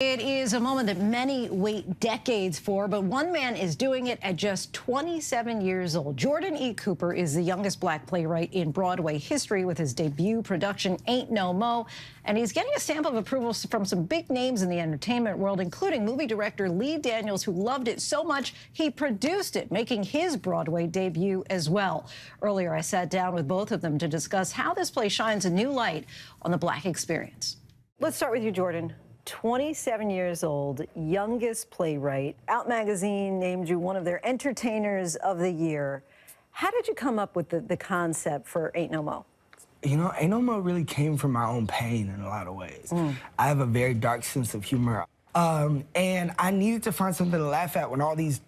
It is a moment that many wait decades for, but one man is doing it at just 27 years old. Jordan E. Cooper is the youngest black playwright in Broadway history with his debut production, Ain't No Mo, and he's getting a stamp of approval from some big names in the entertainment world, including movie director Lee Daniels, who loved it so much he produced it, making his Broadway debut as well. Earlier, I sat down with both of them to discuss how this play shines a new light on the black experience. Let's start with you, Jordan. 27 years old, youngest playwright. Out Magazine named you one of their entertainers of the year. How did you come up with the concept for Ain't No Mo? You know, Ain't No Mo really came from my own pain in a lot of ways. I have a very dark sense of humor. And I needed to find something to laugh at when all these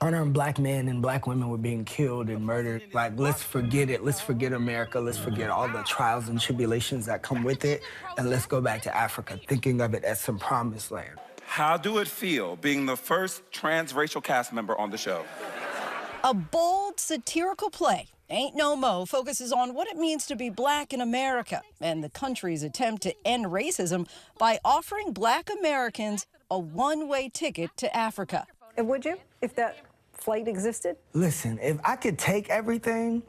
unarmed black men and black women were being killed and murdered. Like, let's forget it. Let's forget America. Let's forget all the trials and tribulations that come with it. And let's go back to Africa, thinking of it as some promised land. How do it feel being the first transracial cast member on the show? A bold, satirical play, Ain't No Mo, focuses on what it means to be black in America and the country's attempt to end racism by offering black Americans a one-way ticket to Africa. And would you, if that flight existed? Listen, if I could take everything,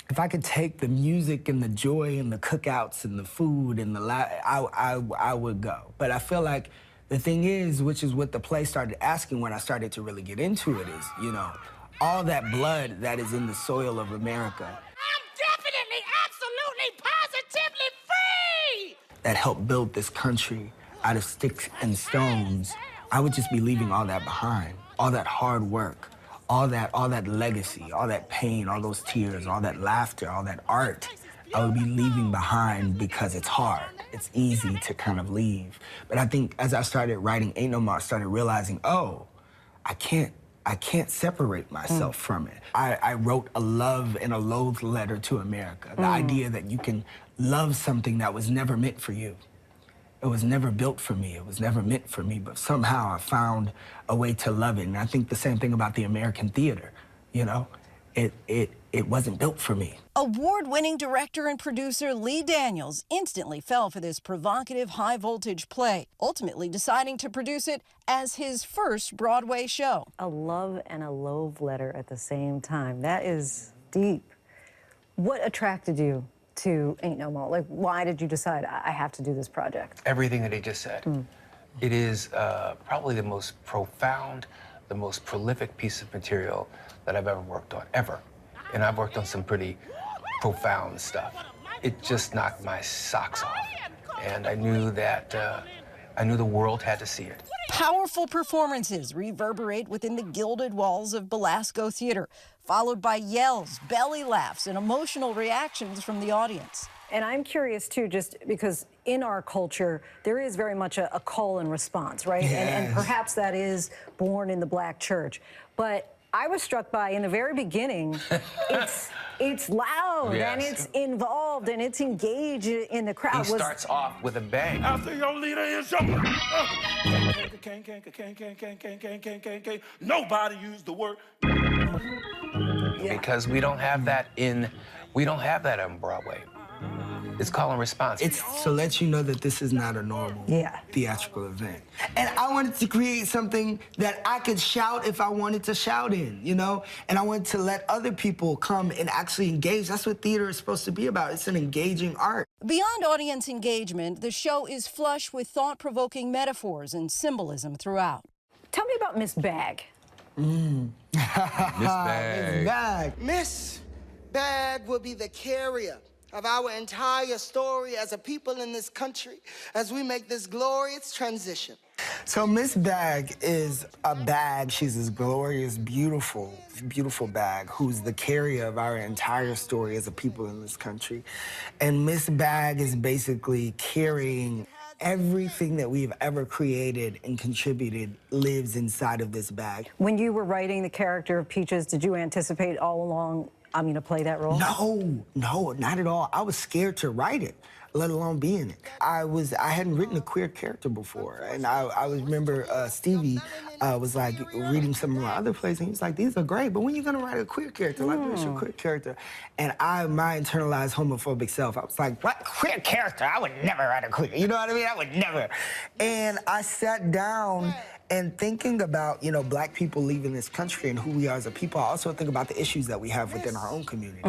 if I could take the music and the joy and the cookouts and the food and I would go. But I feel like the thing is, which is what the play started asking when I started to really get into it, is, you know, all that blood that is in the soil of America. I'm definitely, absolutely, positively free! That helped build this country out of sticks and stones. I would just be leaving all that behind. All that hard work, all that legacy, all that pain, all those tears, all that laughter, all that art, I would be leaving behind because it's hard. It's easy to kind of leave. But I think as I started writing Ain't No Mo, I started realizing, oh, I can't separate myself from it. I wrote a love and a loathe letter to America. The idea that you can love something that was never meant for you. It was never built for me. It was never meant for me, but somehow I found a way to love it. And I think the same thing about the American theater, you know? It wasn't built for me. Award-winning director and producer Lee Daniels instantly fell for this provocative, high-voltage play, ultimately deciding to produce it as his first Broadway show. A love and a loathe letter at the same time. That is deep. What attracted you to Ain't No Mo? Like, why did you decide, I have to do this project? Everything that he just said. It is probably the most profound, the most prolific piece of material that I've ever worked on, ever. And I've worked on some pretty profound stuff. It just knocked my socks off. And I knew that, I knew the world had to see it. Powerful performances reverberate within the gilded walls of Belasco Theater, followed by yells, belly laughs, and emotional reactions from the audience. And I'm curious, too, just because in our culture, there is very much a call and response, right? Yes. And perhaps that is born in the black church. But I was struck by, in the very beginning, it's loud, and it's involved, and it's engaged in the crowd. He starts off with a bang. After your leader is your... Nobody used the word. Because we don't have that on Broadway. It's call and response. It's to let you know that this is not a normal theatrical event. And I wanted to create something that I could shout if I wanted to shout in, you know? And I wanted to let other people come and actually engage. That's what theater is supposed to be about. It's an engaging art. Beyond audience engagement, the show is flush with thought-provoking metaphors and symbolism throughout. Tell me about Miss Bag. Miss Bag. Miss Bag. Miss Bag will be the carrier of our entire story as a people in this country as we make this glorious transition. So Miss Bag is a bag. She's this glorious, beautiful, beautiful bag who's the carrier of our entire story as a people in this country. And Miss Bag is basically carrying everything that we've ever created and contributed lives inside of this bag. When you were writing the character of Peaches, did you anticipate all along I'm going to play that role? No, not at all. I was scared to write it. let alone be in it. I hadn't written a queer character before, and I remember Stevie was like reading some of my other plays, and he was like, "These are great, but when are you gonna write a queer character? Like, what's your queer character?" And my internalized homophobic self, I was like, "What queer character? I would never write a queer." You know what I mean? I would never. And I sat down. And thinking about, you know, Black people leaving this country and who we are as a people, I also think about the issues that we have within our own community.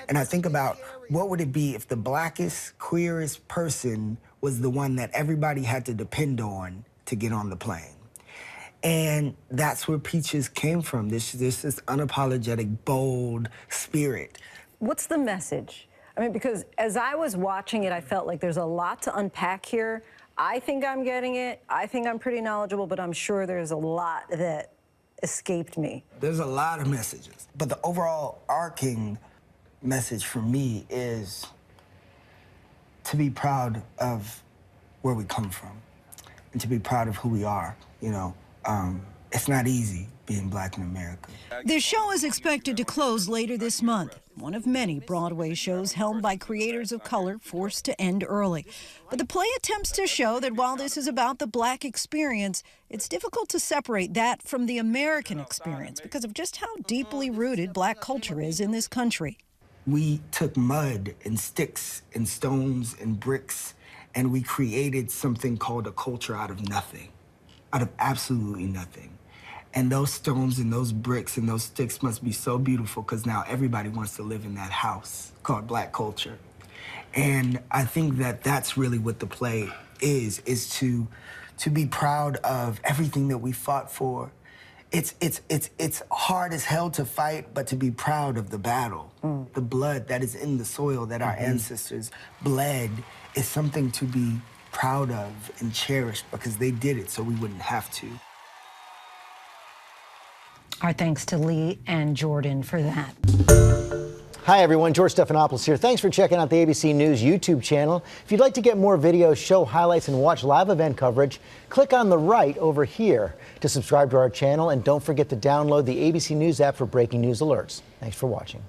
And I think about what would it be if the blackest, queerest person was the one that everybody had to depend on to get on the plane. And that's where Peaches came from, this unapologetic, bold spirit. What's the message? I mean, because as I was watching it, I felt like there's a lot to unpack here. I think I'm getting it. I think I'm pretty knowledgeable, but I'm sure there's a lot that escaped me. There's a lot of messages, but the overall arcing message for me is to be proud of where we come from and to be proud of who we are, you know. It's not easy being Black in America. The show is expected to close later this month, one of many Broadway shows helmed by creators of color forced to end early. But the play attempts to show that while this is about the Black experience, it's difficult to separate that from the American experience because of just how deeply rooted Black culture is in this country. We took mud and sticks and stones and bricks, and we created something called a culture out of nothing, out of absolutely nothing. And those stones and those bricks and those sticks must be so beautiful because now everybody wants to live in that house called Black culture. And I think that that's really what the play is to be proud of everything that we fought for. It's hard as hell to fight, but to be proud of the battle. The blood that is in the soil that our ancestors bled is something to be proud of and cherished because they did it so we wouldn't have to. Our thanks to Lee and Jordan for that. Hi, everyone. George Stephanopoulos here. Thanks for checking out the ABC News YouTube channel. If you'd like to get more videos, show highlights, and watch live event coverage, click on the right over here to subscribe to our channel. And don't forget to download the ABC News app for breaking news alerts. Thanks for watching.